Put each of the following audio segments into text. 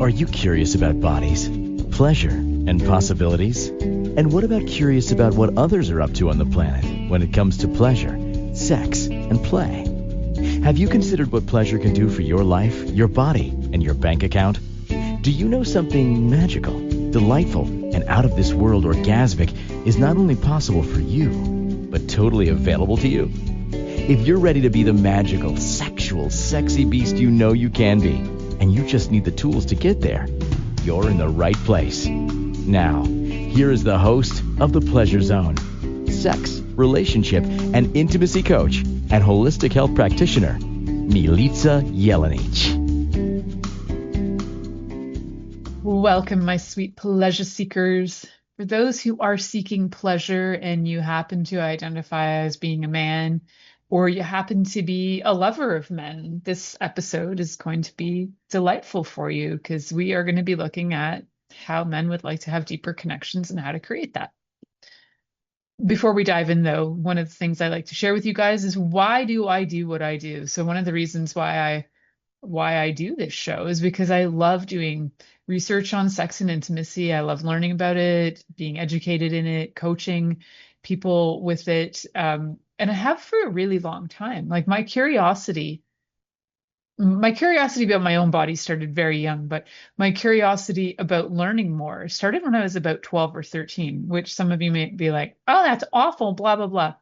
Are you curious about bodies, pleasure, and possibilities? And what about curious about what others are up to on the planet when it comes to pleasure, sex, and play? Have you considered what pleasure can do for your life, your body, and your bank account? Do you know something magical, delightful, and out of this world orgasmic is not only possible for you, but totally available to you? If you're ready to be the magical, sexual, sexy beast you know you can be, and you just need the tools to get there, you're in the right place. Now, here is the host of The Pleasure Zone, sex, relationship, and intimacy coach and holistic health practitioner, Milica Jelenic. Welcome, my sweet pleasure seekers. For those who are seeking pleasure and you happen to identify as being a man, or you happen to be a lover of men, this episode is going to be delightful for you because we are going to be looking at how men would like to have deeper connections and how to create that. Before we dive in, though, one of the things I like to share with you guys is why do I do what I do? So one of the reasons why I do this show is because I love doing research on sex and intimacy. I love learning about it, being educated in it, coaching people with it. And I have for a really long time. Like my curiosity about my own body started very young, but my curiosity about learning more started when I was about 12 or 13, which some of you may be like, oh, that's awful, blah, blah, blah.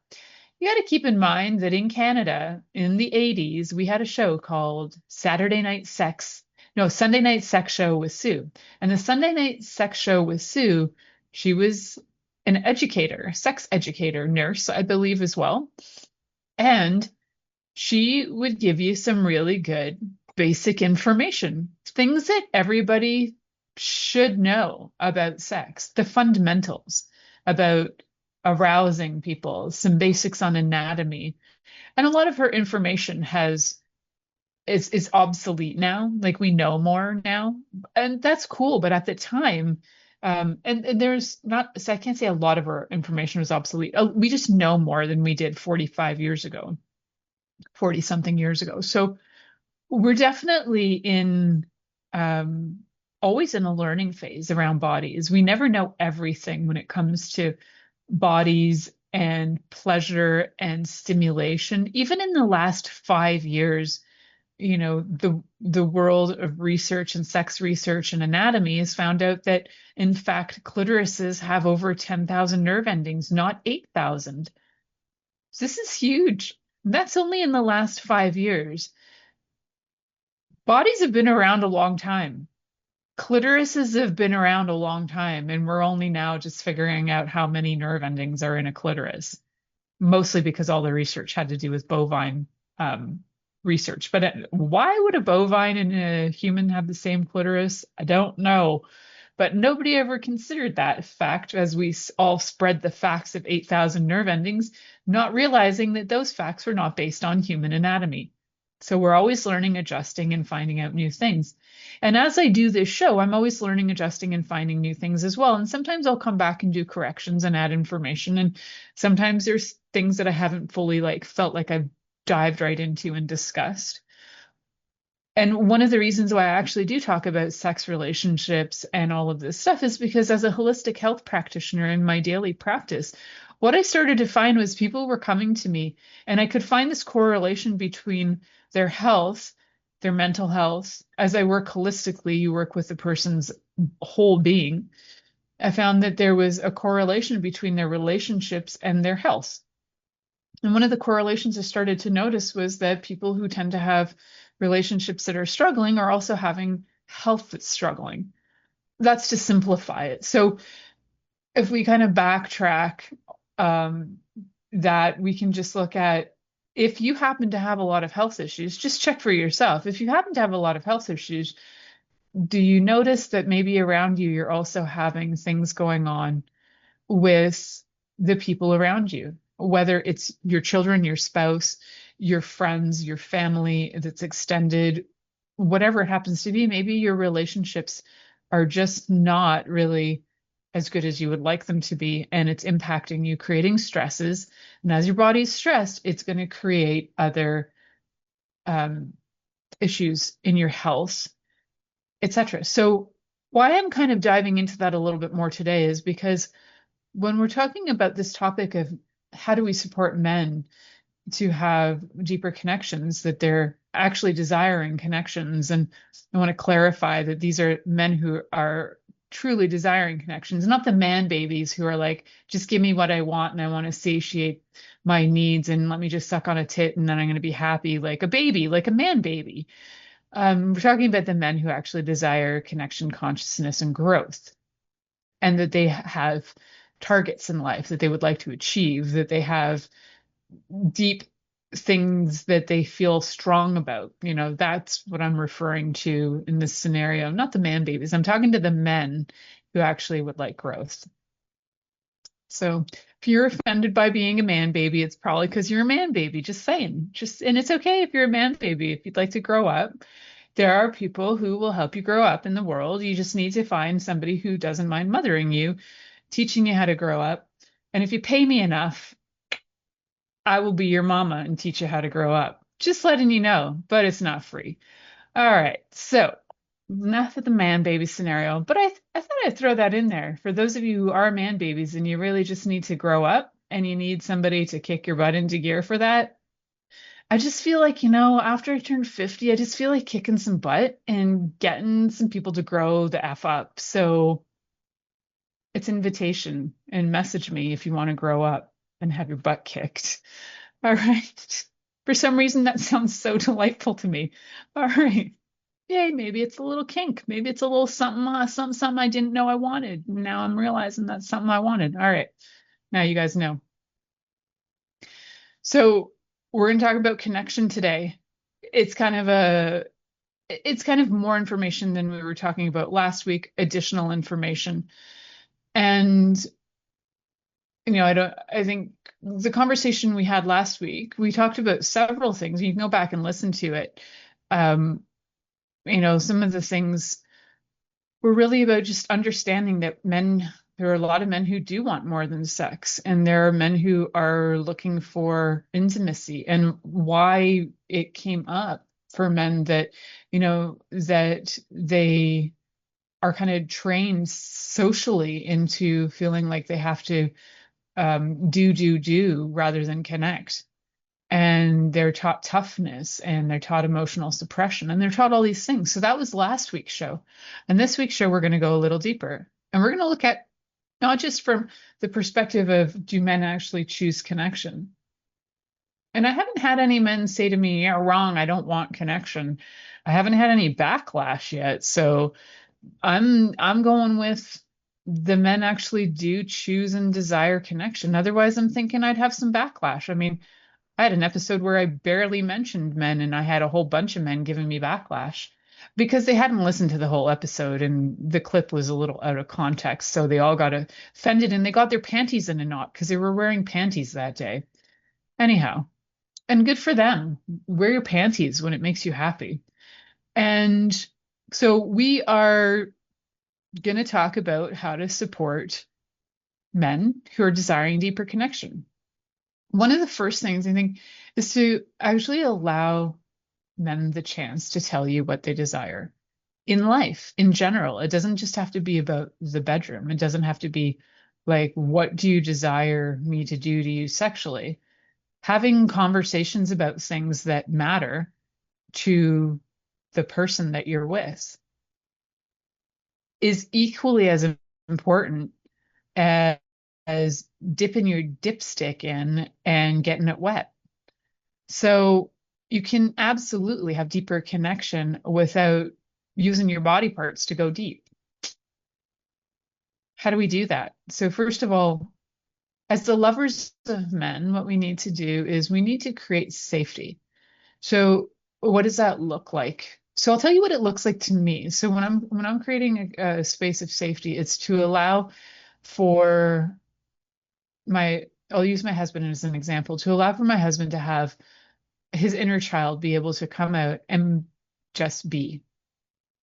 You got to keep in mind that in Canada in the 80s, we had a show called Sunday Night Sex Show with Sue. And the Sunday Night Sex Show with Sue, she was an educator, sex educator, nurse, I believe as well. And she would give you some really good basic information, things that everybody should know about sex, the fundamentals about arousing people, some basics on anatomy. And a lot of her information is obsolete now. Like we know more now. And that's cool. But at the time, and there's not, so I can't say a lot of her information was obsolete. We just know more than we did 45 years ago, 40 something years ago. So we're definitely always in a learning phase around bodies. We never know everything when it comes to bodies and pleasure and stimulation. Even in the last 5 years, you know, the world of research and sex research and anatomy has found out that, in fact, clitorises have over 10,000 nerve endings, not 8,000. So this is huge. That's only in the last 5 years. Bodies have been around a long time. Clitorises have been around a long time, and we're only now just figuring out how many nerve endings are in a clitoris, mostly because all the research had to do with bovine research. But why would a bovine and a human have the same clitoris? I don't know. But nobody ever considered that fact as we all spread the facts of 8,000 nerve endings, not realizing that those facts were not based on human anatomy. So we're always learning, adjusting, and finding out new things. And as I do this show, I'm always learning, adjusting, and finding new things as well. And sometimes I'll come back and do corrections and add information. And sometimes there's things that I haven't fully felt like I've dived right into and discussed. And one of the reasons why I actually do talk about sex, relationships, and all of this stuff is because as a holistic health practitioner in my daily practice, what I started to find was people were coming to me and I could find this correlation between their health, their mental health. As I work holistically, you work with the person's whole being. I found that there was a correlation between their relationships and their health. And one of the correlations I started to notice was that people who tend to have relationships that are struggling are also having health that's struggling. That's to simplify it. So if we kind of backtrack, that we can just look at, if you happen to have a lot of health issues, just check for yourself. If you happen to have a lot of health issues, do you notice that maybe around you, you're also having things going on with the people around you, whether it's your children, your spouse, your friends, your family that's extended, whatever it happens to be? Maybe your relationships are just not really as good as you would like them to be, and it's impacting you, creating stresses. And as your body's stressed, it's going to create other issues in your health. etc. So why I'm kind of diving into that a little bit more today is because when we're talking about this topic of how do we support men to have deeper connections, that they're actually desiring connections. And I want to clarify that these are men who are truly desiring connections, not the man babies who are like, just give me what I want and I want to satiate my needs and let me just suck on a tit and then I'm going to be happy like a baby, like a man baby. We're talking about the men who actually desire connection, consciousness, and growth, and that they have targets in life that they would like to achieve, that they have deep things that they feel strong about. That's what I'm referring to in this scenario. Not the man babies. I'm talking to the men who actually would like growth. So if you're offended by being a man baby, it's probably because you're a man baby. Just saying. And it's okay if you're a man baby. If you'd like to grow up, there are people who will help you grow up in the world. You just need to find somebody who doesn't mind mothering you, teaching you how to grow up. And if you pay me enough, I will be your mama and teach you how to grow up. Just letting you know, but it's not free. All right. So enough of the man baby scenario, but I thought I'd throw that in there for those of you who are man babies and you really just need to grow up and you need somebody to kick your butt into gear for that. I just feel like, after I turned 50, I just feel like kicking some butt and getting some people to grow the F up. So it's invitation and message me if you want to grow up and have your butt kicked. All right. For some reason, that sounds so delightful to me. All right. Yay, maybe it's a little kink. Maybe it's a little something, something I didn't know I wanted. Now I'm realizing that's something I wanted. All right. Now you guys know. So we're going to talk about connection today. It's kind of more information than we were talking about last week, additional information. And I think the conversation we had last week, we talked about several things. You can go back and listen to it. Some of the things were really about just understanding that there are a lot of men who do want more than sex, and there are men who are looking for intimacy, and why it came up for men that, that they are kind of trained socially into feeling like they have to do rather than connect. And they're taught toughness and they're taught emotional suppression and they're taught all these things. So that was last week's show. And this week's show, we're going to go a little deeper. And we're going to look at not just from the perspective of do men actually choose connection? And I haven't had any men say to me, yeah, wrong, I don't want connection. I haven't had any backlash yet. So I'm going with the men actually do choose and desire connection. Otherwise, I'm thinking I'd have some backlash. I mean, I had an episode where I barely mentioned men and I had a whole bunch of men giving me backlash because they hadn't listened to the whole episode and the clip was a little out of context. So they all got offended and they got their panties in a knot because they were wearing panties that day. Anyhow, and good for them. Wear your panties when it makes you happy. And so we are going to talk about how to support men who are desiring deeper connection. One of the first things I think is to actually allow men the chance to tell you what they desire in life in general. It doesn't just have to be about the bedroom. It doesn't have to be like, what do you desire me to do to you sexually? Having conversations about things that matter to the person that you're with is equally as important as dipping your dipstick in and getting it wet. So you can absolutely have deeper connection without using your body parts to go deep. How do we do that? So first of all, as the lovers of men, what we need to do is we need to create safety. So what does that look like? So I'll tell you what it looks like to me. So when I'm creating a space of safety, it's to allow for I'll use my husband as an example, to allow for my husband to have his inner child be able to come out and just be,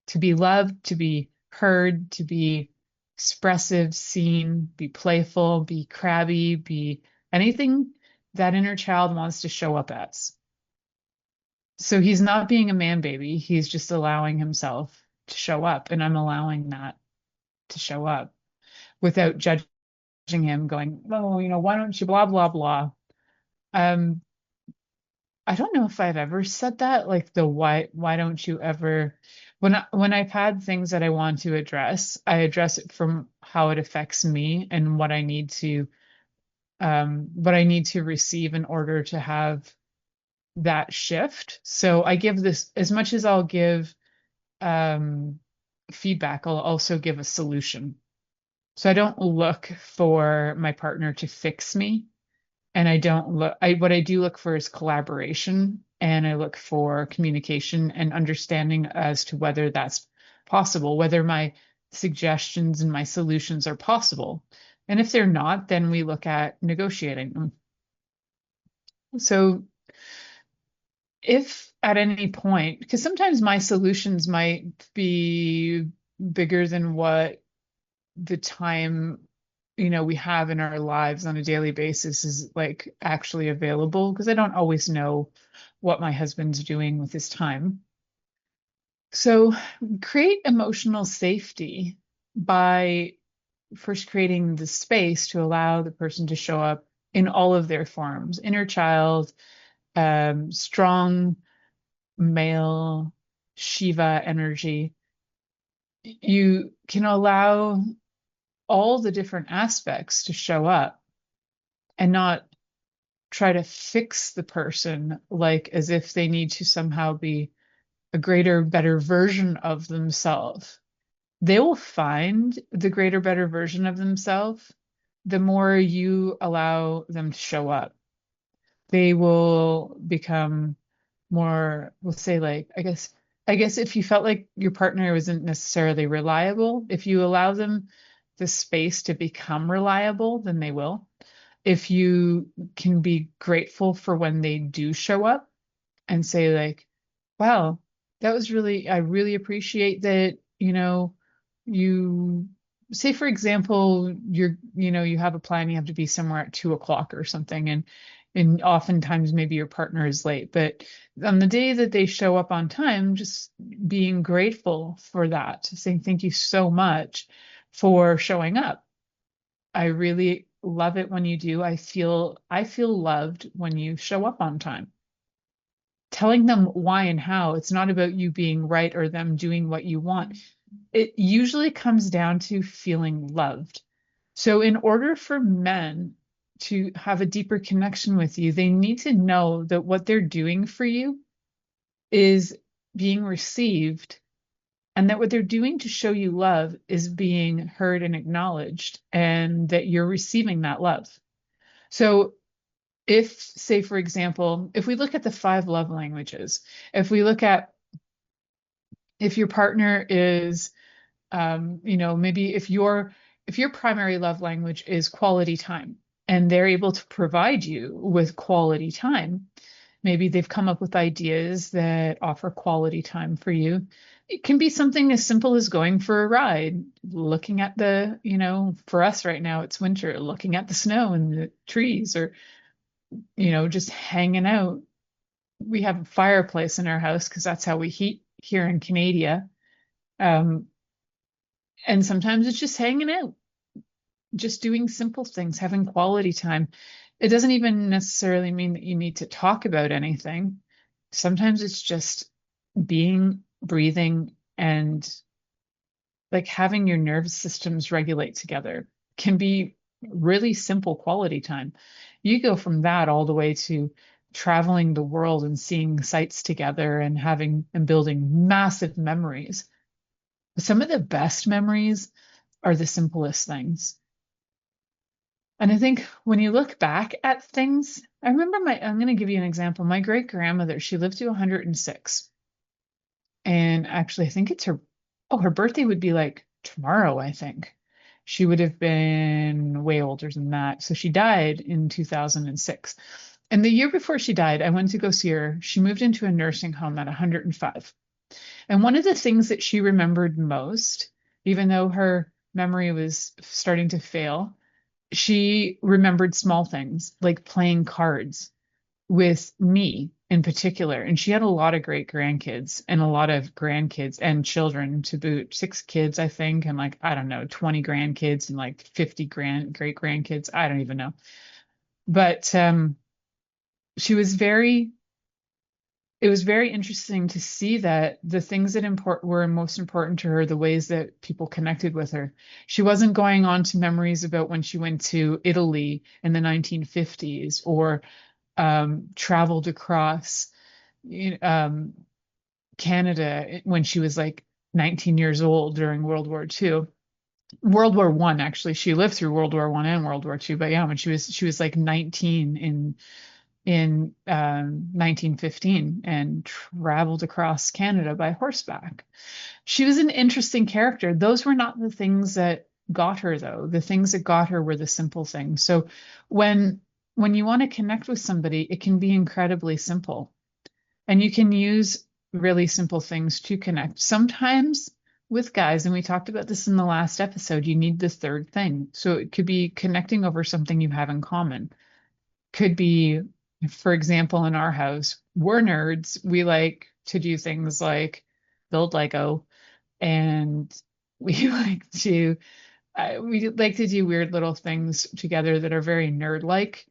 to be loved, to be heard, to be expressive, seen, be playful, be crabby, be anything that inner child wants to show up as. So he's not being a man baby, he's just allowing himself to show up, and I'm allowing that to show up without judging him, going, oh, why don't you blah blah blah. Um, I don't know if I've ever said that, like the why don't you ever, when I've had things that I want to address, I address it from how it affects me and what I need to receive in order to have that shift. So I give this, as much as I'll give um feedback, I'll also give a solution. So I don't look for my partner to fix me. And I don't look, what I do look for is collaboration, and I look for communication and understanding as to whether that's possible, whether my suggestions and my solutions are possible. And if they're not, then we look at negotiating them. So if at any point, because sometimes my solutions might be bigger than what the time we have in our lives on a daily basis is like actually available, because I don't always know what my husband's doing with his time. So create emotional safety by first creating the space to allow the person to show up in all of their forms: inner child, strong male, Shiva energy. You can allow all the different aspects to show up and not try to fix the person, like as if they need to somehow be a greater, better version of themselves. They will find the greater, better version of themselves the more you allow them to show up. They will become more, we'll say, like, I guess if you felt like your partner wasn't necessarily reliable, if you allow them the space to become reliable, then they will. If you can be grateful for when they do show up and say, like, wow, that was really, I really appreciate that, you say, for example, you have a plan, you have to be somewhere at 2 o'clock or something, and oftentimes maybe your partner is late, but on the day that they show up on time, just being grateful for that, saying thank you so much for showing up. I really love it when you do. I feel loved when you show up on time. Telling them why and how. It's not about you being right or them doing what you want. It usually comes down to feeling loved. So in order for men to have a deeper connection with you, they need to know that what they're doing for you is being received, and that what they're doing to show you love is being heard and acknowledged, and that you're receiving that love. So if, say, for example, if we look at the 5 love languages, if we look at, if your partner is, maybe if your primary love language is quality time, and they're able to provide you with quality time, maybe they've come up with ideas that offer quality time for you. It can be something as simple as going for a ride, looking at for us right now, it's winter, looking at the snow and the trees, or, just hanging out. We have a fireplace in our house because that's how we heat here in Canada. Um, and sometimes it's just hanging out, just doing simple things, having quality time. It doesn't even necessarily mean that you need to talk about anything. Sometimes it's just being, breathing, and like having your nervous systems regulate together can be really simple quality time. You go from that all the way to traveling the world and seeing sights together and having and building massive memories. But some of the best memories are the simplest things. And I think when you look back at things, I remember I'm going to give you an example. My great grandmother, she lived to 106. And actually, I think her birthday would be like tomorrow, I think. She would have been way older than that. So she died in 2006. And the year before she died, I went to go see her. She moved into a nursing home at 105. And one of the things that she remembered most, even though her memory was starting to fail, she remembered small things like playing cards, with me in particular. And she had a lot of great grandkids and a lot of grandkids and children to boot. 6 kids, I think, and like, I don't know, 20 grandkids and like 50 great grandkids. I don't even know. But she was it was very interesting to see that the things that were most important to her, the ways that people connected with her. She wasn't going on to memories about when she went to Italy in the 1950s or traveled across Canada when she was like 19 years old during World War II. World War One, actually. She lived through World War One and World War II. But yeah, when she was like 19 in 1915 and traveled across Canada by horseback. She was an interesting character. Those were not the things that got her, though. The things that got her were the simple things. So when you want to connect with somebody, it can be incredibly simple. And you can use really simple things to connect. Sometimes with guys, and we talked about this in the last episode, you need the third thing. So it could be connecting over something you have in common. Could be, for example, in our house, we're nerds. We like to do things like build Lego, and we like to do weird little things together that are very nerd-like.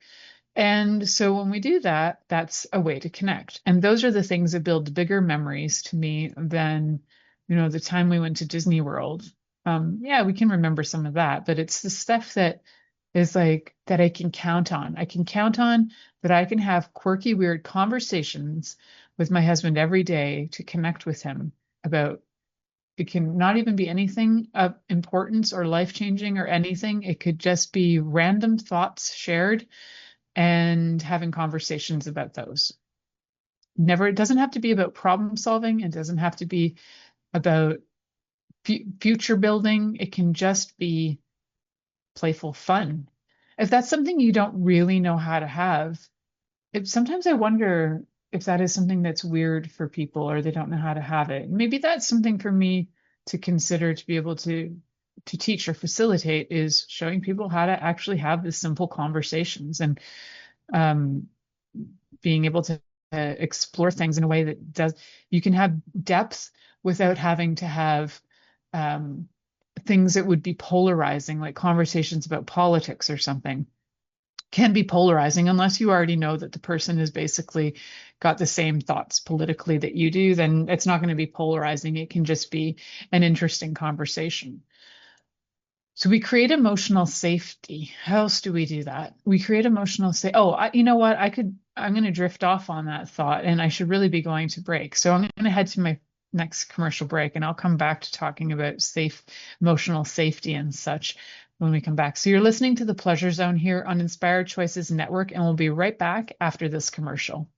And so when we do that, that's a way to connect. And those are the things that build bigger memories to me than, the time we went to Disney World. Yeah, we can remember some of that, but it's the stuff that is like that I can count on. I can count on that I can have quirky, weird conversations with my husband every day to connect with him about. It can not even be anything of importance or life-changing or anything. It could just be random thoughts shared and having conversations about those. It doesn't have to be about problem solving. It doesn't have to be about future building. It can just be playful fun. If that's something you don't really know how to have, sometimes I wonder if that is something that's weird for people or they don't know how to have it. Maybe that's something for me to consider, to be able to teach or facilitate, is showing people how to actually have the simple conversations and being able to explore things in a way that you can have depth without having to have things that would be polarizing, like conversations about politics or something can be polarizing unless you already know that the person has basically got the same thoughts politically that you do. Then it's not going to be polarizing. It can just be an interesting conversation. So we create emotional safety. How else do we do that? We create emotional safety. You know what? I'm going to drift off on that thought, and I should really be going to break. So I'm going to head to my next commercial break, and I'll come back to talking about emotional safety and such when we come back. So you're listening to The Pleasure Zone here on Inspired Choices Network, and we'll be right back after this commercial.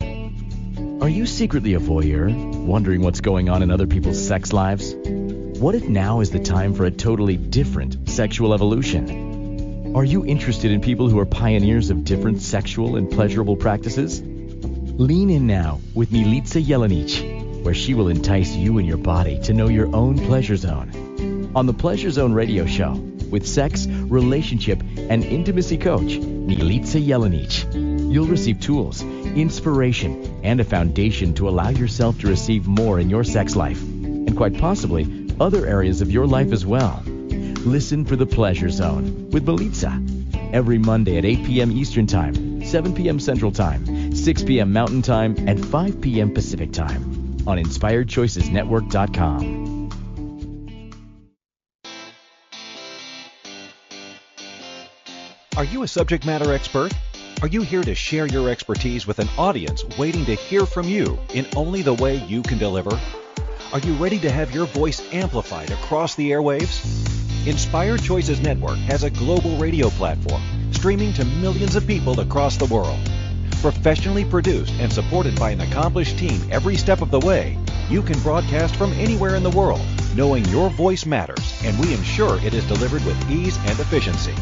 Are you secretly a voyeur, wondering what's going on in other people's sex lives? What if now is the time for a totally different sexual evolution? Are you interested in people who are pioneers of different sexual and pleasurable practices? Lean in now with Milica Jelenic, where she will entice you and your body to know your own pleasure zone. On the Pleasure Zone radio show, with sex, relationship, and intimacy coach, Milica Jelenic, you'll receive tools, inspiration, and a foundation to allow yourself to receive more in your sex life, and quite possibly other areas of your life as well. Listen for The Pleasure Zone with Milica every Monday at 8 p.m. Eastern Time, 7 p.m. Central Time, 6 p.m. Mountain Time, and 5 p.m. Pacific Time on InspiredChoicesNetwork.com. Are you a subject matter expert? Are you here to share your expertise with an audience waiting to hear from you in only the way you can deliver? Are you ready to have your voice amplified across the airwaves? Inspired Choices Network has a global radio platform streaming to millions of people across the world. Professionally produced and supported by an accomplished team every step of the way, you can broadcast from anywhere in the world, knowing your voice matters, and we ensure it is delivered with ease and efficiency.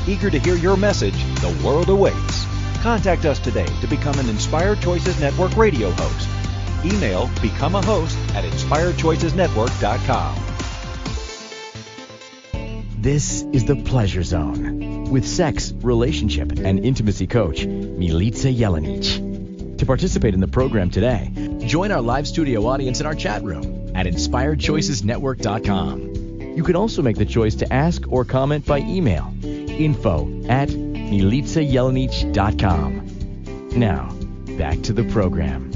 Eager to hear your message, the world awaits. Contact us today to become an Inspired Choices Network radio host. Email become a host at InspiredChoicesNetwork.com. This is The Pleasure Zone with sex, relationship, and intimacy coach, Milica Jelenic. To participate in the program today, join our live studio audience in our chat room at inspiredchoicesnetwork.com. You can also make the choice to ask or comment by email, info@milicajelenic.com. Now, back to the program.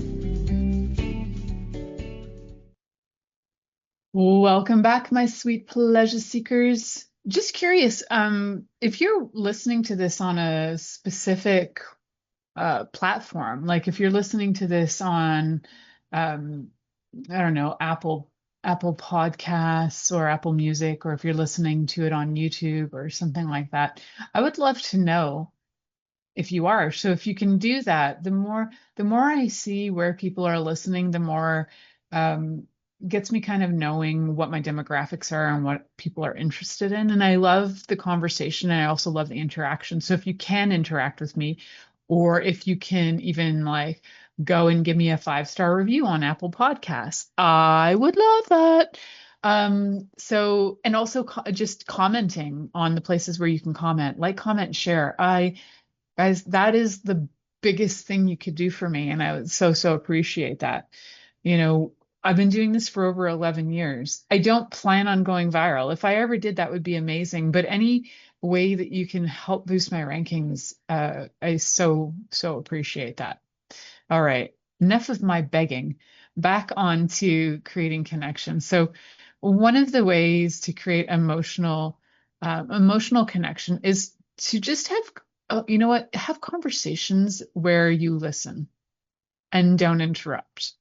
Welcome back, my sweet pleasure seekers. Just curious, if you're listening to this on a specific platform, like if you're listening to this on, I don't know, Apple Podcasts or Apple Music, or if you're listening to it on YouTube or something like that, I would love to know if you are. So if you can do that, the more I see where people are listening, the more gets me kind of knowing what my demographics are and what people are interested in. And I love the conversation, and I also love the interaction. So if you can interact with me, or if you can even like go and give me a 5-star review on Apple Podcasts, I would love that. So, and also just commenting on the places where you can comment, like, comment, share. Guys, that is the biggest thing you could do for me. And I would so appreciate that. You know, I've been doing this for over 11 years. I don't plan on going viral. If I ever did, that would be amazing. But any way that you can help boost my rankings, I so appreciate that. All right, enough of my begging. Back on to creating connection. So one of the ways to create emotional connection is to just have, have conversations where you listen and don't interrupt.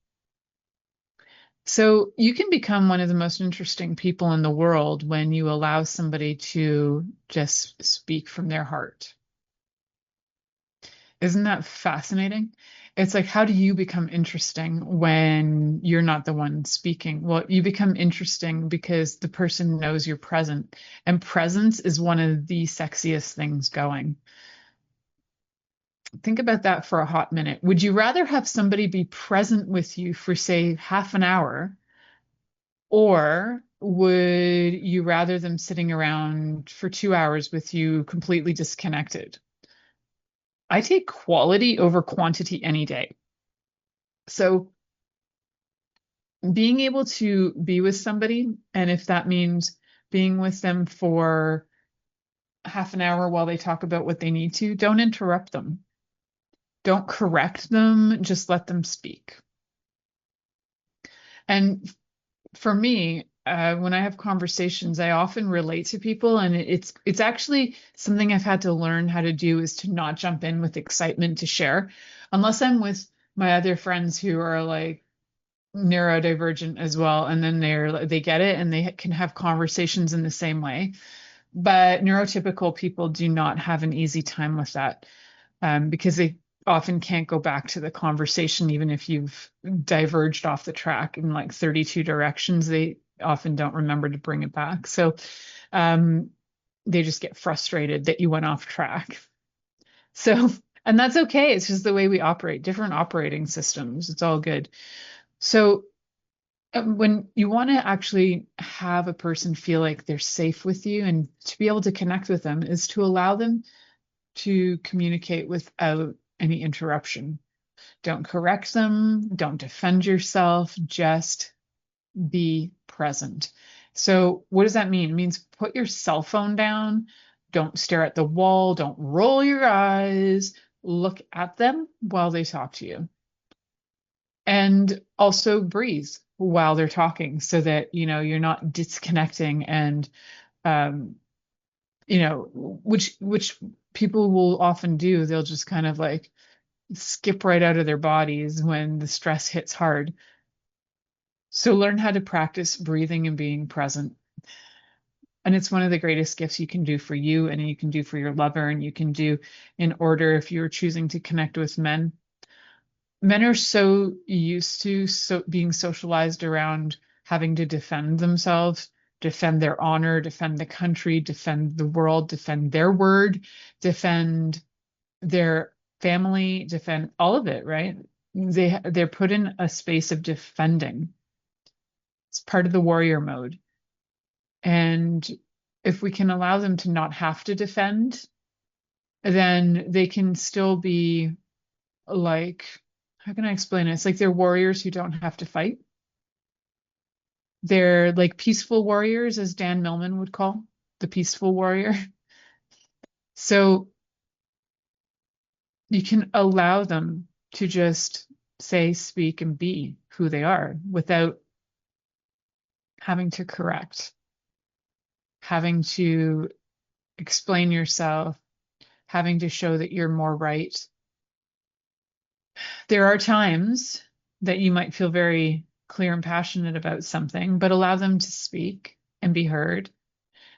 So you can become one of the most interesting people in the world when you allow somebody to just speak from their heart. Isn't that fascinating? It's like, how do you become interesting when you're not the one speaking? Well, you become interesting because the person knows you're present, and presence is one of the sexiest things going. Think about that for a hot minute. Would you rather have somebody be present with you for, say, half an hour, or would you rather them sitting around for 2 hours with you completely disconnected? I take quality over quantity any day. So being able to be with somebody, and if that means being with them for half an hour while they talk about what they need to, don't interrupt them. Don't correct them, just let them speak. And for me, when I have conversations, I often relate to people, and it's actually something I've had to learn how to do, is to not jump in with excitement to share, unless I'm with my other friends who are like neurodivergent as well, and then they get it and they can have conversations in the same way. But neurotypical people do not have an easy time with that, because they often can't go back to the conversation, even if you've diverged off the track in like 32 directions. They often don't remember to bring it back. So they just get frustrated that you went off track. So, and that's okay. It's just the way we operate, different operating systems. It's all good. So when you want to actually have a person feel like they're safe with you and to be able to connect with them, is to allow them to communicate without any interruption. Don't correct them. Don't defend yourself. Just be present. So what does that mean? It means put your cell phone down. Don't stare at the wall. Don't roll your eyes. Look at them while they talk to you. And also breathe while they're talking, so that, you're not disconnecting and, which people will often do. They'll just kind of like skip right out of their bodies when the stress hits hard. So learn how to practice breathing and being present. And it's one of the greatest gifts you can do for you, and you can do for your lover, and you can do in order if you're choosing to connect with men. Men are so used to being socialized around having to defend themselves, defend their honor, defend the country, defend the world, defend their word, defend their family, defend all of it, right? They're put in a space of defending. It's part of the warrior mode. And if we can allow them to not have to defend, then they can still be like, how can I explain it? It's like they're warriors who don't have to fight. They're like peaceful warriors, as Dan Millman would call the peaceful warrior. So you can allow them to just say, speak, and be who they are without having to correct, having to explain yourself, having to show that you're more right. There are times that you might feel very clear and passionate about something, but allow them to speak and be heard.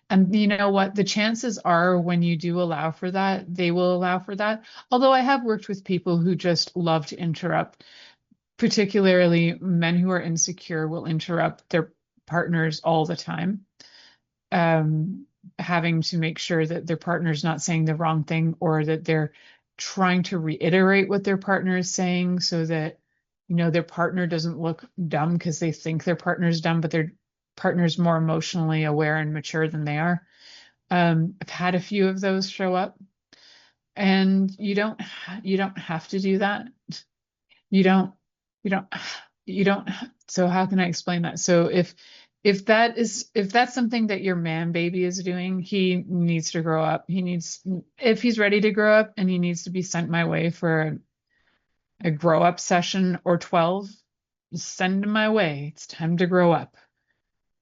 And you know what? The chances are when you do allow for that, they will allow for that. Although I have worked with people who just love to interrupt, particularly men who are insecure will interrupt their partners all the time, having to make sure that their partner's not saying the wrong thing, or that they're trying to reiterate what their partner is saying so that, their partner doesn't look dumb because they think their partner's dumb, but their partner's more emotionally aware and mature than they are. I've had a few of those show up, and you don't have to do that. You don't you don't you don't So how can I explain that? So if that's something that your man baby is doing, he needs to grow up. If he's ready to grow up and he needs to be sent my way for a grow up session or 12, send him my way. It's time to grow up.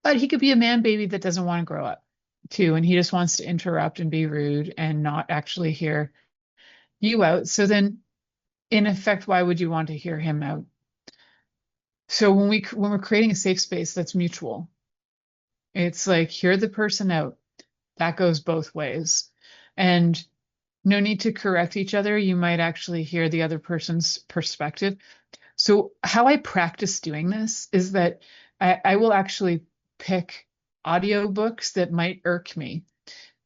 But he could be a man baby that doesn't want to grow up too, and he just wants to interrupt and be rude and not actually hear you out. So then, in effect, why would you want to hear him out? So when we're creating a safe space that's mutual, it's like hear the person out. That goes both ways. And no need to correct each other. You might actually hear the other person's perspective. So how I practice doing this is that I will actually pick audiobooks that might irk me.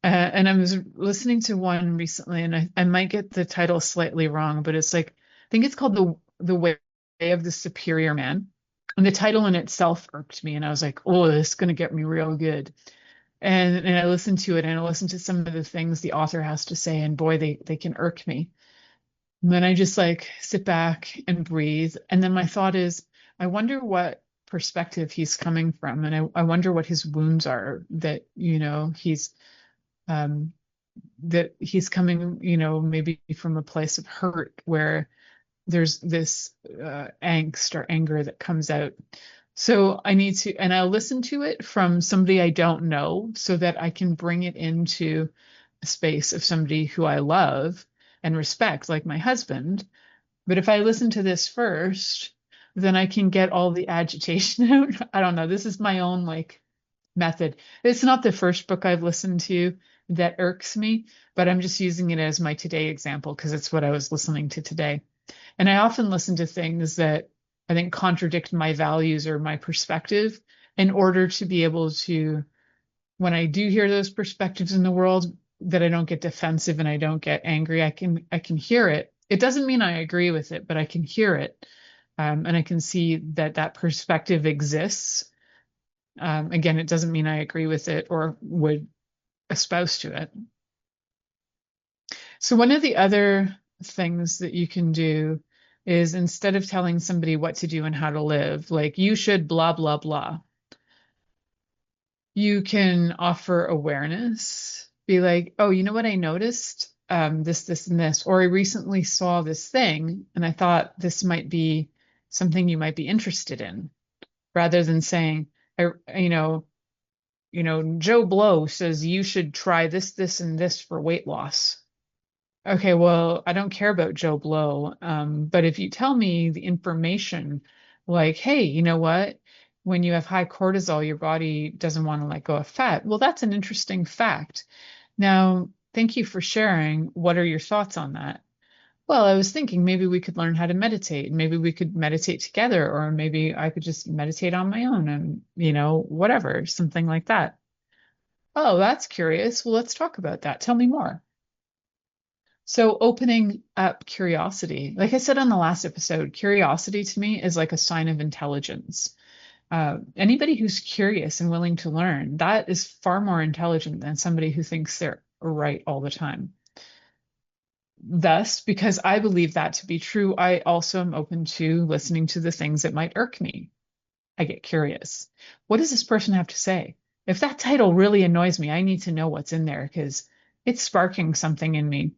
And I was listening to one recently, and I might get the title slightly wrong, but it's like, I think it's called The Way of the Superior Man. And the title in itself irked me, and I was like, oh, this is going to get me real good. And I listened to it, and I listened to some of the things the author has to say, and boy, they can irk me. And then I just like sit back and breathe. And then my thought is, I wonder what perspective he's coming from. And I wonder what his wounds are that, um, he's coming, maybe from a place of hurt where there's this angst or anger that comes out. So and I'll listen to it from somebody I don't know so that I can bring it into a space of somebody who I love and respect, like my husband. But if I listen to this first, then I can get all the agitation out. I don't know. This is my own method. It's not the first book I've listened to that irks me, but I'm just using it as my today example because it's what I was listening to today. And I often listen to things that I think contradict my values or my perspective in order to be able to, when I do hear those perspectives in the world, that I don't get defensive and I don't get angry. I can hear it. It doesn't mean I agree with it, but I can hear it. And I can see that perspective exists. Again, it doesn't mean I agree with it or would espouse to it. So one of the other things that you can do is, instead of telling somebody what to do and how to live, like you should blah, blah, blah, you can offer awareness. Be like, oh, you know what I noticed? This, and this. Or I recently saw this thing and I thought this might be something you might be interested in, rather than saying, Joe Blow says you should try this, and this for weight loss. Okay, well, I don't care about Joe Blow. But if you tell me the information, like, hey, you know what? When you have high cortisol, your body doesn't want to let go of fat. Well, that's an interesting fact. Now, thank you for sharing. What are your thoughts on that? Well, I was thinking maybe we could learn how to meditate. Maybe we could meditate together, or maybe I could just meditate on my own and, whatever, something like that. Oh, that's curious. Well, let's talk about that. Tell me more. So opening up curiosity, like I said on the last episode, curiosity to me is like a sign of intelligence. Anybody who's curious and willing to learn, that is far more intelligent than somebody who thinks they're right all the time. thus, because I believe that to be true, I also am open to listening to the things that might irk me. I get curious. What does this person have to say? If that title really annoys me, I need to know what's in there because it's sparking something in me.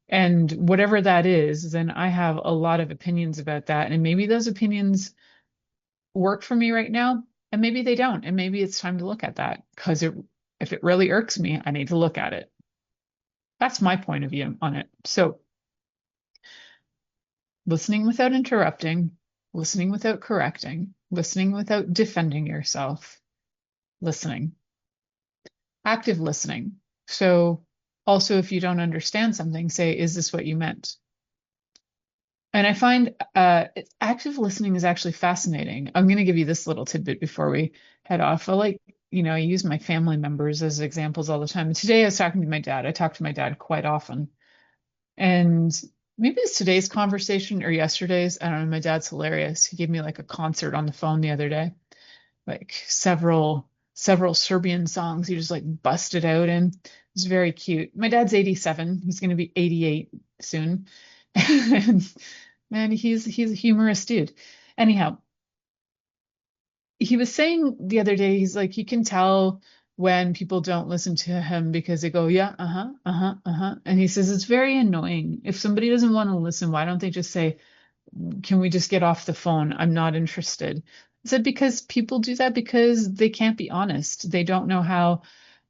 And whatever that is, then I have a lot of opinions about that. And maybe those opinions work for me right now, and maybe they don't. And maybe it's time to look at that because if it really irks me, I need to look at it. That's my point of view on it. So listening without interrupting, listening without correcting, listening without defending yourself, listening. Active listening. So also, if you don't understand something, say, is this what you meant? And I find active listening is actually fascinating. I'm going to give you this little tidbit before we head off. I use my family members as examples all the time. And today I was talking to my dad. I talk to my dad quite often. And maybe it's today's conversation or yesterday's. I don't know. My dad's hilarious. He gave me like a concert on the phone the other day, like several Serbian songs. He just like busted out in. It was very cute. My dad's 87. He's going to be 88 soon. And man, he's a humorous dude. Anyhow, he was saying the other day, he's like, you can tell when people don't listen to him because they go, yeah, And he says, it's very annoying. If somebody doesn't want to listen, why don't they just say, can we just get off the phone? I'm not interested. I said, because people do that because they can't be honest. They don't know how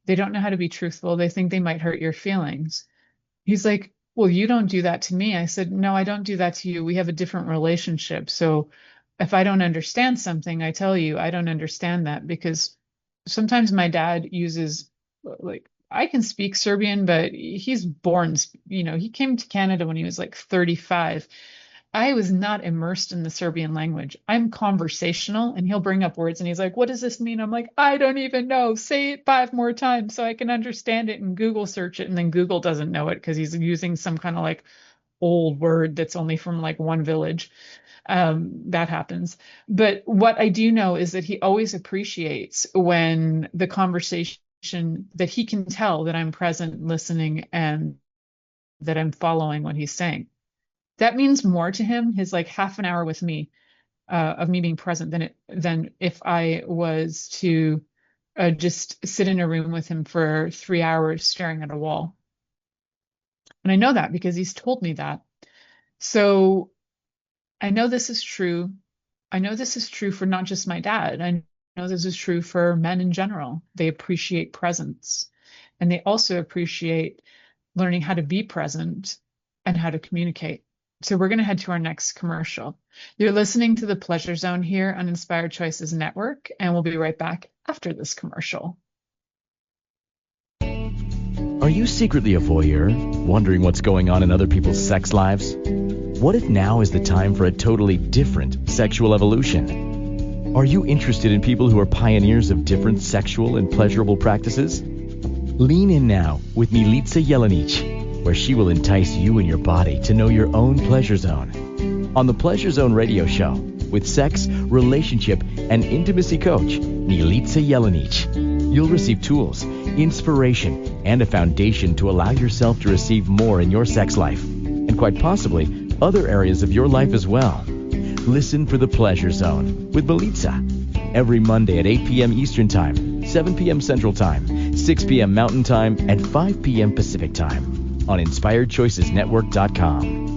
to be truthful. They think they might hurt your feelings. He's like, well, you don't do that to me. I said, no, I don't do that to you. We have a different relationship. So if I don't understand something, I tell you, I don't understand that, because sometimes my dad uses, like, I can speak Serbian, but he's born, he came to Canada when he was like 35. I was not immersed in the Serbian language. I'm conversational, and he'll bring up words and he's like, what does this mean? I'm like, I don't even know. Say it 5 more times so I can understand it, and Google search it. And then Google doesn't know it because he's using some kind of like old word that's only from like one village. That happens. But what I do know is that he always appreciates when the conversation, that he can tell that I'm present, listening, and that I'm following what he's saying. That means more to him, his like half an hour with me, of me being present, than if I was to just sit in a room with him for 3 hours staring at a wall. And I know that because he's told me that. So I know this is true. I know this is true for not just my dad. I know this is true for men in general. They appreciate presence, and they also appreciate learning how to be present and how to communicate. So we're going to head to our next commercial. You're listening to The Pleasure Zone here on Inspired Choices Network, and we'll be right back after this commercial. Are you secretly a voyeur, wondering what's going on in other people's sex lives? What if now is the time for a totally different sexual evolution? Are you interested in people who are pioneers of different sexual and pleasurable practices? Lean in now with Milica Jelenic, where she will entice you and your body to know your own pleasure zone. On the Pleasure Zone radio show, with sex, relationship, and intimacy coach, Milica Jelenic, you'll receive tools, inspiration, and a foundation to allow yourself to receive more in your sex life, and quite possibly other areas of your life as well. Listen for The Pleasure Zone with Milica every Monday at 8 p.m. Eastern Time, 7 p.m. Central Time, 6 p.m. Mountain Time, and 5 p.m. Pacific Time on InspiredChoicesNetwork.com.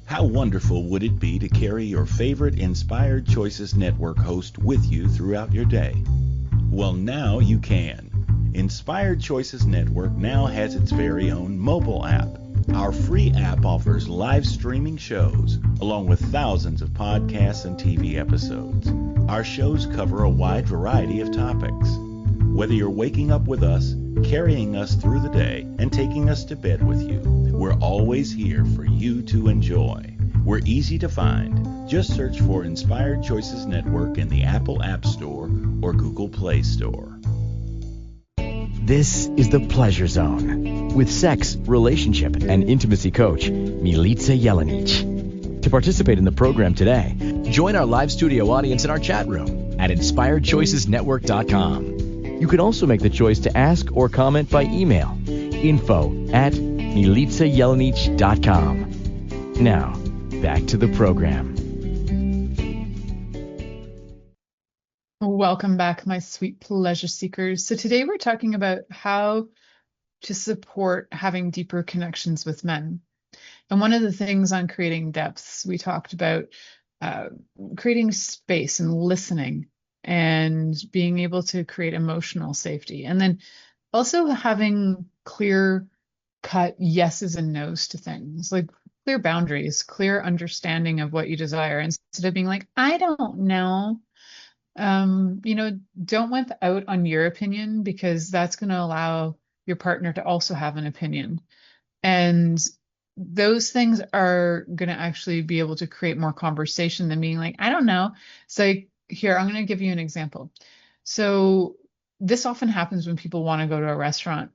How wonderful would it be to carry your favorite Inspired Choices Network host with you throughout your day? Well, now you can. Inspired Choices Network now has its very own mobile app. Our free app offers live streaming shows, along with thousands of podcasts and TV episodes. Our shows cover a wide variety of topics. Whether you're waking up with us, carrying us through the day, and taking us to bed with you, we're always here for you to enjoy. We're easy to find. Just search for Inspired Choices Network in the Apple App Store or Google Play Store. This is The Pleasure Zone with sex, relationship, and intimacy coach, Milica Jelenic. To participate in the program today, join our live studio audience in our chat room at InspiredChoicesNetwork.com. You can also make the choice to ask or comment by email. info@milicajelenic.com. Now, back to the program. Welcome back, my sweet pleasure seekers. So today we're talking about how to support having deeper connections with men. And one of the things on creating depths, we talked about creating space and listening and being able to create emotional safety. And then also having clear cut yeses and nos to things, like clear boundaries, clear understanding of what you desire, instead of being like, I don't know. Don't wimp out on your opinion, because that's going to allow your partner to also have an opinion. And those things are going to actually be able to create more conversation than being like, I don't know. So here, I'm going to give you an example. So this often happens when people want to go to a restaurant,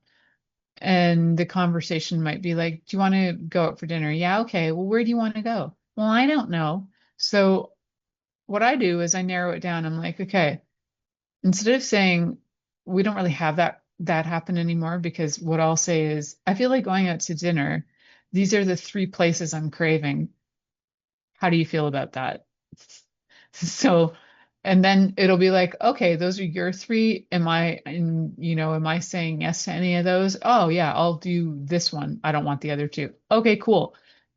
and the conversation might be like, do you want to go out for dinner? Yeah, okay. Well, where do you want to go? Well, I don't know. So what I do is I narrow it down. I'm like, okay, instead of saying we don't really have that happen anymore, because what I'll say is, I feel like going out to dinner. These are the 3 places I'm craving. How do you feel about that? So, and then it'll be like, okay, those are your 3. Am I saying yes to any of those? Oh yeah, I'll do this one. I don't want the other 2. Okay, cool.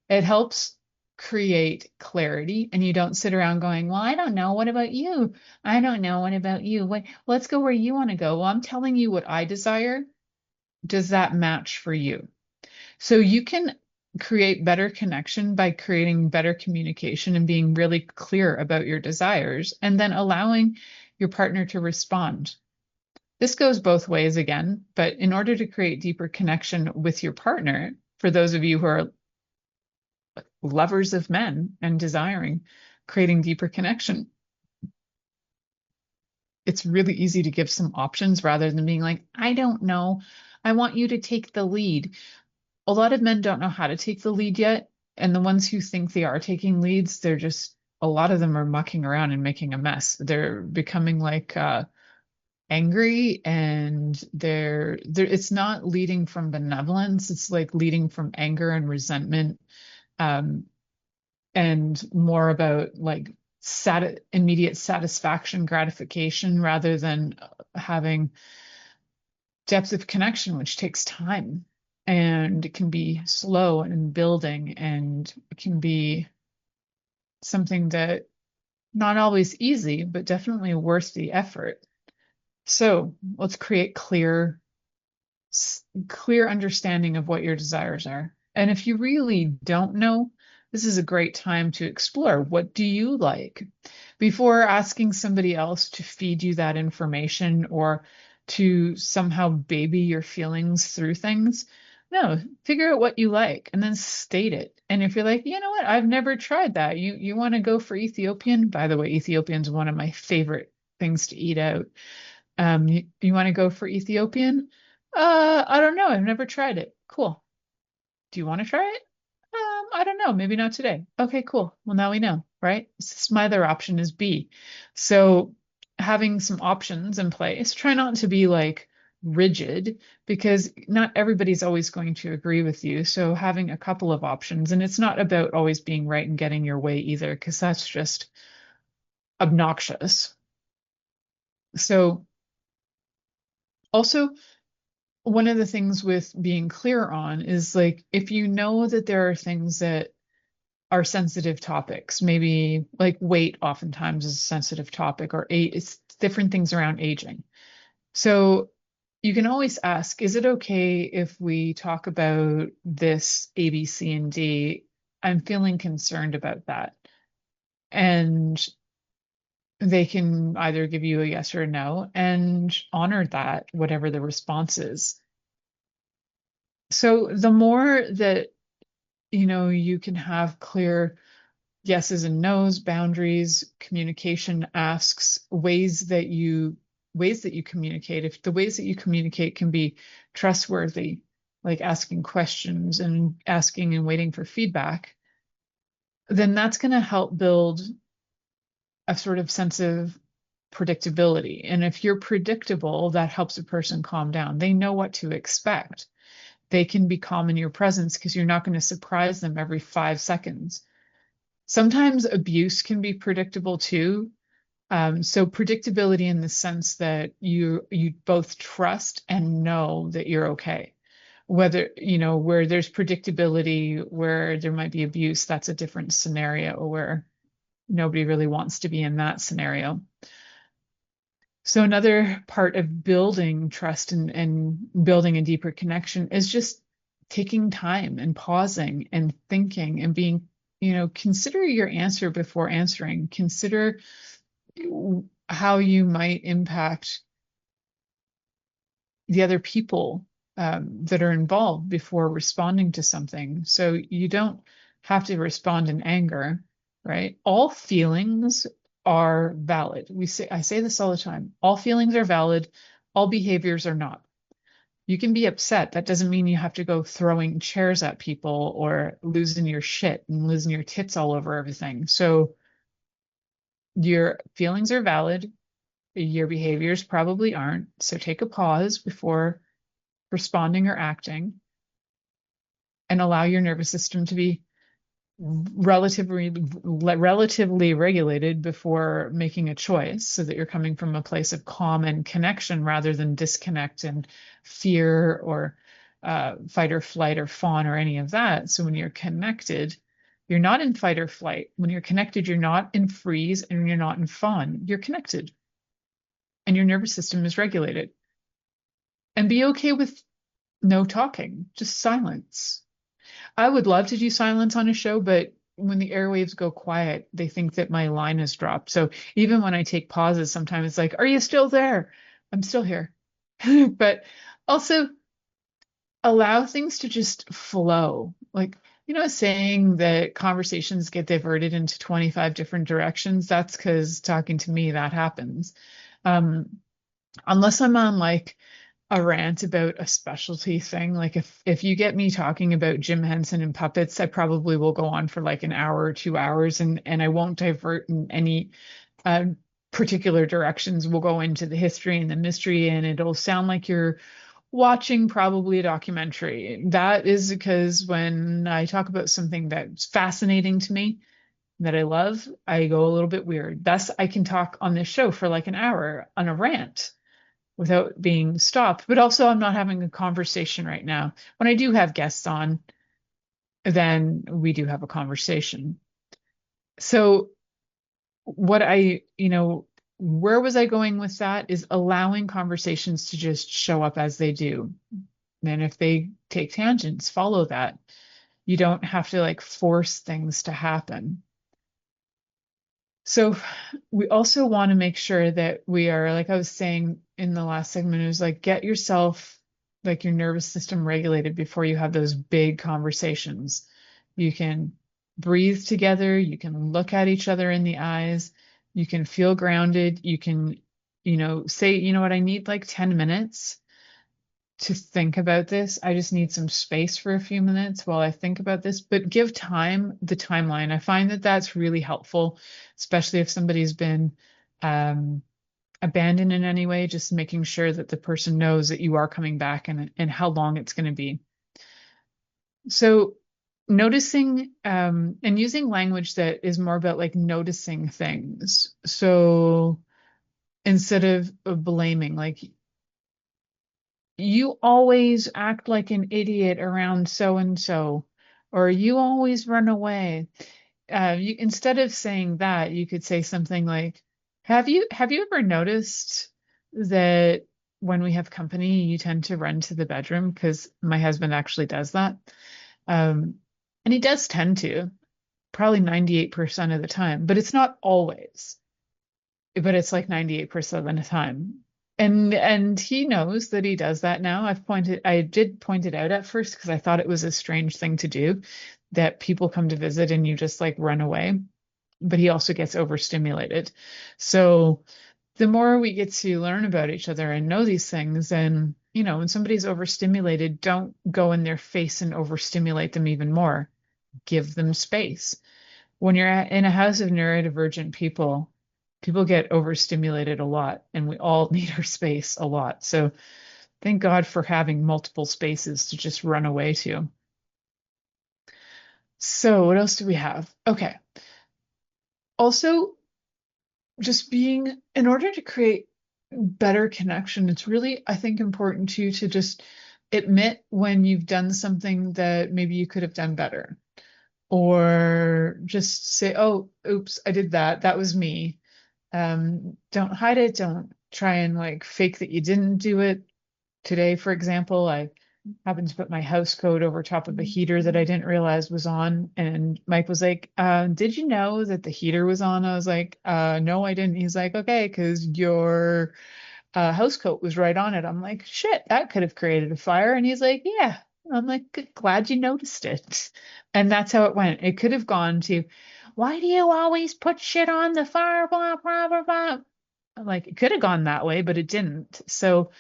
It helps create clarity, and you don't sit around going, well, I don't know. What about you? I don't know. What about you? Let's go where you want to go. Well, I'm telling you what I desire. Does that match for you? So you can create better connection by creating better communication and being really clear about your desires, and then allowing your partner to respond. This goes both ways again, but in order to create deeper connection with your partner, for those of you who are lovers of men and desiring creating deeper connection, it's really easy to give some options rather than being like, I don't know. I want you to take the lead. A lot of men don't know how to take the lead yet. And the ones who think they are taking leads, a lot of them are mucking around and making a mess. They're becoming like angry, and it's not leading from benevolence. It's like leading from anger and resentment, and more about like immediate satisfaction, gratification, rather than having depth of connection, which takes time, and it can be slow and building, and it can be something that not always easy, but definitely worth the effort. So let's create clear understanding of what your desires are. And if you really don't know, this is a great time to explore. What do you like? Before asking somebody else to feed you that information, or to somehow baby your feelings through things. No, figure out what you like and then state it. And if you're like, you know what, I've never tried that. You want to go for Ethiopian? By the way, Ethiopian's one of my favorite things to eat out. You want to go for Ethiopian? I don't know. I've never tried it. Cool. Do you want to try it? I don't know. Maybe not today. Okay, cool. Well, now we know, right? My other option is B. So having some options in place, try not to be like rigid, because not everybody's always going to agree with you. So having a couple of options, and it's not about always being right and getting your way either, because that's just obnoxious. So also, one of the things with being clear on is like, if you know that there are things that are sensitive topics, maybe like weight oftentimes is a sensitive topic, or it's different things around aging. So you can always ask, is it okay if we talk about this A, B, C, and D? I'm feeling concerned about that. And they can either give you a yes or a no, and honor that, whatever the response is. So the more that you can have clear yeses and nos, boundaries, communication asks, ways that you communicate. If the ways that you communicate can be trustworthy, like asking questions and asking and waiting for feedback, then that's going to help build a sort of sense of predictability. And if you're predictable, that helps a person calm down. They know what to expect. They can be calm in your presence because you're not going to surprise them every 5 seconds. Sometimes abuse can be predictable too. So predictability in the sense that you both trust and know that you're okay. Whether, where there's predictability, where there might be abuse, that's a different scenario where nobody really wants to be in that scenario. So another part of building trust and building a deeper connection is just taking time and pausing and thinking and being, consider your answer before answering. Consider how you might impact the other people that are involved before responding to something. So you don't have to respond in anger, right? All feelings are valid. I say this all the time. All feelings are valid. All behaviors are not. You can be upset. That doesn't mean you have to go throwing chairs at people or losing your shit and losing your tits all over everything. So your feelings are valid. Your behaviors probably aren't. So take a pause before responding or acting and allow your nervous system to be relatively regulated before making a choice, so that you're coming from a place of calm and connection rather than disconnect and fear or fight or flight or fawn or any of that. So when you're connected, you're not in fight or flight. When you're connected, you're not in freeze and you're not in fawn. You're connected and your nervous system is regulated. And be okay with no talking, just silence. I would love to do silence on a show, but when the airwaves go quiet, they think that my line has dropped. So even when I take pauses, sometimes it's like, are you still there? I'm still here. But also allow things to just flow. Like, saying that conversations get diverted into 25 different directions, that's because talking to me, that happens. Unless I'm on like a rant about a specialty thing. Like if you get me talking about Jim Henson and puppets, I probably will go on for like an hour or 2 hours and I won't divert in any particular directions. We'll go into the history and the mystery and it'll sound like you're watching probably a documentary. That is because when I talk about something that's fascinating to me, that I love, I go a little bit weird. Thus, I can talk on this show for like an hour on a rant without being stopped. But also, I'm not having a conversation right now. When I do have guests on, then we do have a conversation. So where was I going with that is allowing conversations to just show up as they do. And if they take tangents, follow that. You don't have to like force things to happen. So we also want to make sure that we are, like I was saying in the last segment, it was like, get yourself, like your nervous system regulated before you have those big conversations. You can breathe together. You can look at each other in the eyes. You can feel grounded. You can, say, you know what, I need like 10 minutes to think about this. I just need some space for a few minutes while I think about this, but give time, the timeline. I find that that's really helpful, especially if somebody's been abandoned in any way, just making sure that the person knows that you are coming back and how long it's going to be. So noticing and using language that is more about like noticing things. So instead of blaming, like, you always act like an idiot around so and so, or you always run away. Instead of saying that, you could say something like, have you ever noticed that when we have company, you tend to run to the bedroom? Because my husband actually does that. And he does tend to, probably 98% of the time, but it's not always. But it's like 98% of the time. And he knows that he does that now. I did point it out at first because I thought it was a strange thing to do, that people come to visit and you just like run away. But he also gets overstimulated. So the more we get to learn about each other and know these things, and when somebody's overstimulated, don't go in their face and overstimulate them even more. Give them space. When you're in a house of neurodivergent people, People get overstimulated a lot, and we all need our space a lot. So thank God for having multiple spaces to just run away to. So what else do we have? Okay. Also, just being, in order to create better connection, it's really, I think, important to just admit when you've done something that maybe you could have done better, or just say, oh, oops, I did that. That was me. Don't hide it. Don't try and like fake that you didn't do it. Today, for example, I happened to put my house coat over top of a heater that I didn't realize was on. And Mike was like, did you know that the heater was on? I was like, no, I didn't. He's like, okay, because your house coat was right on it. I'm like, shit, that could have created a fire. And he's like, yeah. I'm like, glad you noticed it. And that's how it went. It could have gone to, why do you always put shit on the fire? Blah, blah, blah, blah. I'm like, it could have gone that way, but it didn't. So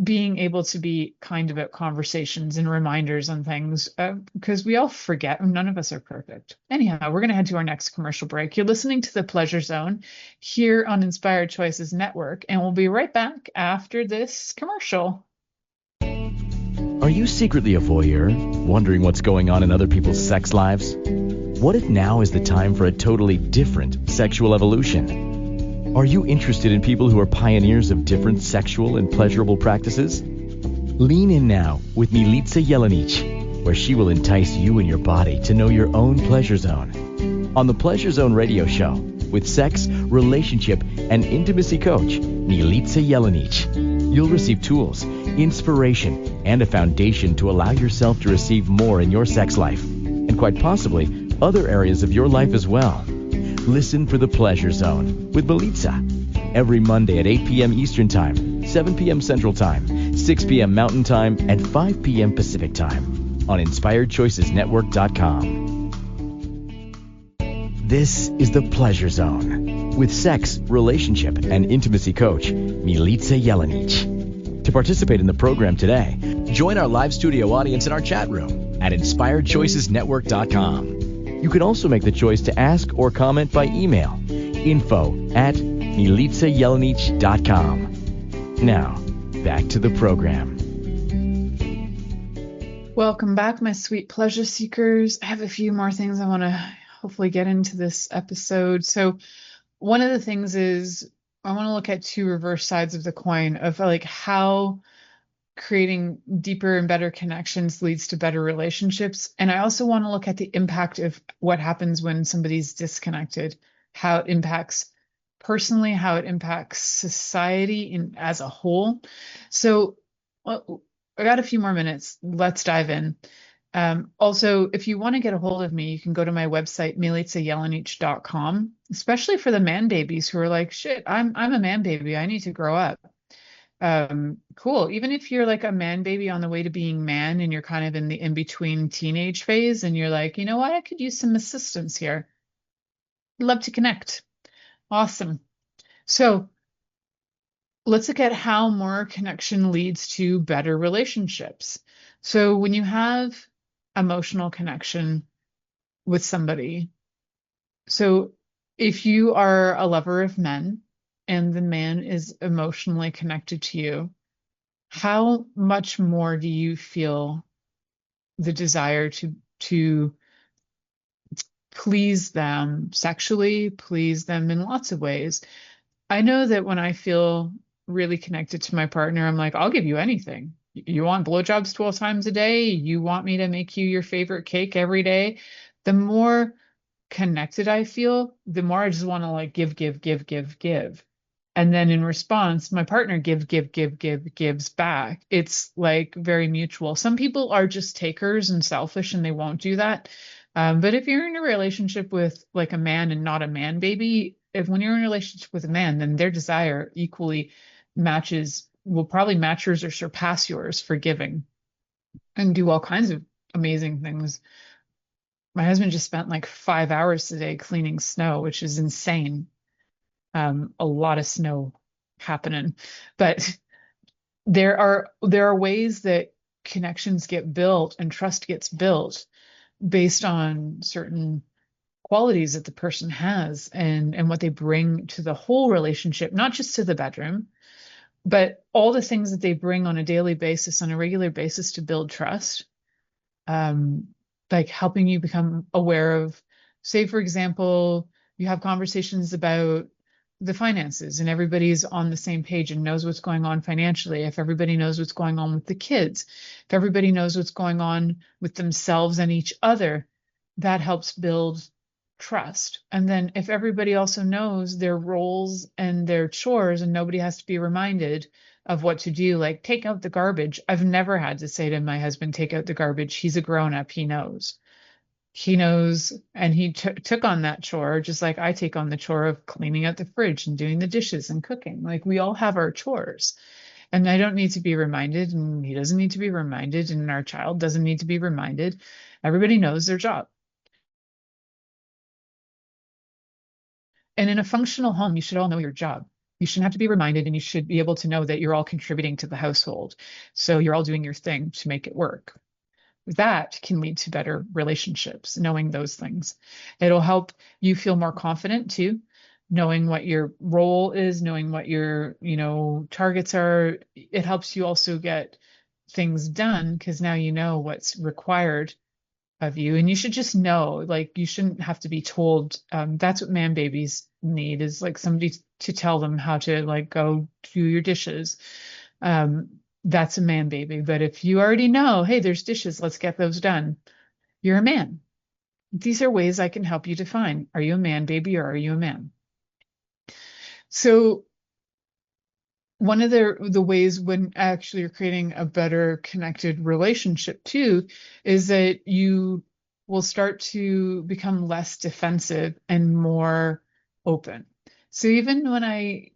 being able to be kind about conversations and reminders on things, because we all forget. None of us are perfect. Anyhow, we're going to head to our next commercial break. You're listening to The Pleasure Zone here on Inspired Choices Network, and we'll be right back after this commercial. Are you secretly a voyeur, wondering what's going on in other people's sex lives? What if now is the time for a totally different sexual evolution? Are you interested in people who are pioneers of different sexual and pleasurable practices? Lean in now with Milica Jelenic, where she will entice you and your body to know your own pleasure zone. On the Pleasure Zone radio show, with sex, relationship, and intimacy coach, Milica Jelenic, you'll receive tools, inspiration, and a foundation to allow yourself to receive more in your sex life, and quite possibly other areas of your life as well. Listen for The Pleasure Zone with Milica every Monday at 8 p.m. Eastern Time, 7 p.m. Central Time, 6 p.m. Mountain Time, and 5 p.m. Pacific Time on InspiredChoicesNetwork.com. This is The Pleasure Zone with sex, relationship, and intimacy coach, Milica Jelenic. To participate in the program today, join our live studio audience in our chat room at InspiredChoicesNetwork.com. You can also make the choice to ask or comment by email, info@milicajelenic.com. Now, back to the program. Welcome back, my sweet pleasure seekers. I have a few more things I want to hopefully get into this episode. So one of the things is I want to look at two reverse sides of the coin of like how creating deeper and better connections leads to better relationships. And I also want to look at the impact of what happens when somebody's disconnected, how it impacts personally, how it impacts society as a whole. So I got a few more minutes. Let's dive in. Also, if you want to get a hold of me, you can go to my website, milicajelenic.com, especially for the man babies who are like, shit, I'm a man baby. I need to grow up. Cool. Even if you're like a man baby on the way to being man and you're kind of in the in-between teenage phase and you're like, you know what, I could use some assistance here. Love to connect. Awesome. So let's look at how more connection leads to better relationships. So when you have emotional connection with somebody, so if you are a lover of men, and the man is emotionally connected to you, how much more do you feel the desire to please them sexually, please them in lots of ways? I know that when I feel really connected to my partner, I'm like, I'll give you anything. You want blowjobs 12 times a day? You want me to make you your favorite cake every day? The more connected I feel, the more I just want to like give. And then in response, my partner gives back. It's like very mutual. Some people are just takers and selfish and they won't do that. But if you're in a relationship with like a man and not a man baby, when you're in a relationship with a man, then their desire equally will probably match yours or surpass yours for giving and do all kinds of amazing things. My husband just spent like 5 hours today cleaning snow, which is insane. A lot of snow happening, but there are ways that connections get built and trust gets built based on certain qualities that the person has and what they bring to the whole relationship, not just to the bedroom, but all the things that they bring on a daily basis, on a regular basis to build trust, like helping you become aware of, say, for example, you have conversations about the finances and everybody's on the same page and knows what's going on financially. If everybody knows what's going on with the kids, if everybody knows what's going on with themselves and each other, that helps build trust. And then if everybody also knows their roles and their chores and nobody has to be reminded of what to do, like take out the garbage. I've never had to say to my husband, take out the garbage. He's a grown up. He knows. He knows, and he took on that chore, just like I take on the chore of cleaning out the fridge and doing the dishes and cooking. Like we all have our chores, and I don't need to be reminded, and he doesn't need to be reminded, and our child doesn't need to be reminded. Everybody knows their job. And in a functional home, you should all know your job. You shouldn't have to be reminded, and you should be able to know that you're all contributing to the household. So you're all doing your thing to make it work. That can lead to better relationships, knowing those things. It'll help you feel more confident too, knowing what your role is, knowing what your, targets are. It helps you also get things done because now you know what's required of you. And you should just know, like, you shouldn't have to be told. That's what man babies need, is like somebody to tell them how to, like, go do your dishes. That's a man baby. But if you already know, hey, there's dishes, let's get those done, you're a man. These are ways I can help you define, are you a man baby or are you a man? So one of the ways when actually you're creating a better connected relationship too, is that you will start to become less defensive and more open. So even when I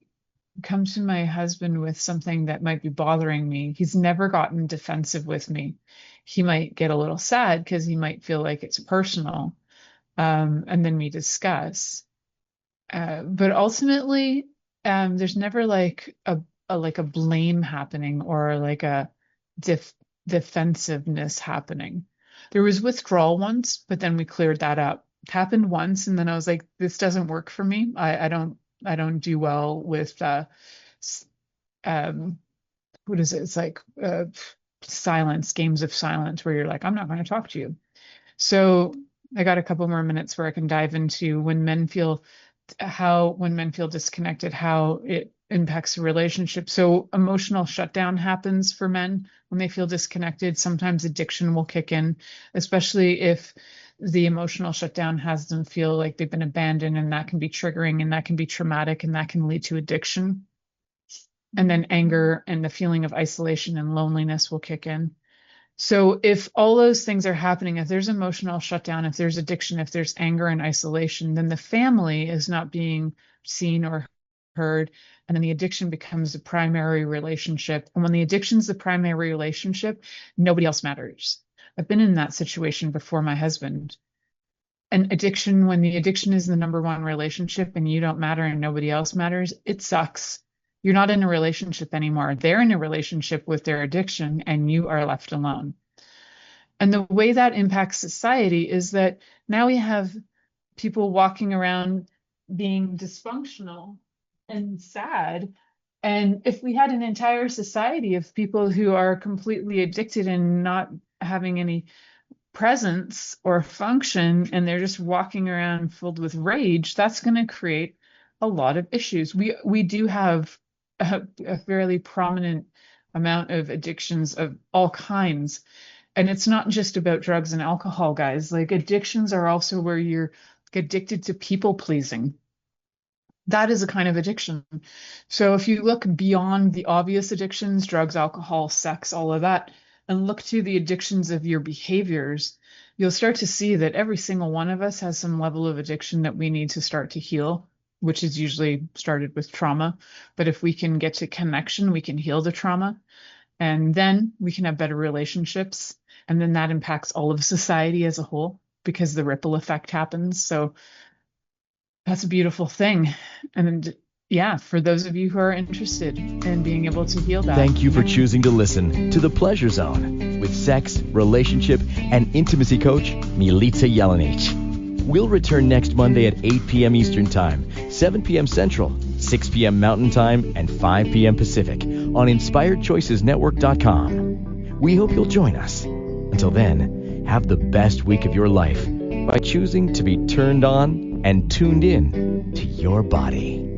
come to my husband with something that might be bothering me, he's never gotten defensive with me. He might get a little sad because he might feel like it's personal, and then we discuss. But ultimately, there's never like a blame happening or like a defensiveness happening. There was withdrawal once, but then we cleared that up. It happened once, and then I was like, this doesn't work for me. I don't do well with what is it? It's like silence, games of silence, where you're like, I'm not going to talk to you. So I got a couple more minutes where I can dive into when men feel disconnected, how it impacts a relationship. So emotional shutdown happens for men when they feel disconnected. Sometimes addiction will kick in, especially if the emotional shutdown has them feel like they've been abandoned, and that can be triggering, and that can be traumatic, and that can lead to addiction. And then anger and the feeling of isolation and loneliness will kick in. So if all those things are happening, if there's emotional shutdown, if there's addiction, if there's anger and isolation, then the family is not being seen or heard. And then the addiction becomes the primary relationship. And when the addiction's the primary relationship, nobody else matters. I've been in that situation before, my husband. An addiction, when the addiction is the number one relationship and you don't matter and nobody else matters, it sucks. You're not in a relationship anymore. They're in a relationship with their addiction and you are left alone. And the way that impacts society is that now we have people walking around being dysfunctional and sad. And if we had an entire society of people who are completely addicted and not having any presence or function, and they're just walking around filled with rage, that's going to create a lot of issues. We do have a fairly prominent amount of addictions of all kinds. And it's not just about drugs and alcohol, guys. Like, addictions are also where you're addicted to people pleasing. That is a kind of addiction. So if you look beyond the obvious addictions, drugs, alcohol, sex, all of that, and look to the addictions of your behaviors, you'll start to see that every single one of us has some level of addiction that we need to start to heal, which is usually started with trauma. But if we can get to connection, we can heal the trauma, and then we can have better relationships. And then that impacts all of society as a whole because the ripple effect happens. So that's a beautiful thing. And yeah, for those of you who are interested in being able to heal that. Thank you for choosing to listen to The Pleasure Zone with sex, relationship, and intimacy coach, Milica Jelenic. We'll return next Monday at 8 p.m. Eastern Time, 7 p.m. Central, 6 p.m. Mountain Time, and 5 p.m. Pacific on InspiredChoicesNetwork.com. We hope you'll join us. Until then, have the best week of your life by choosing to be turned on and tuned in to your body.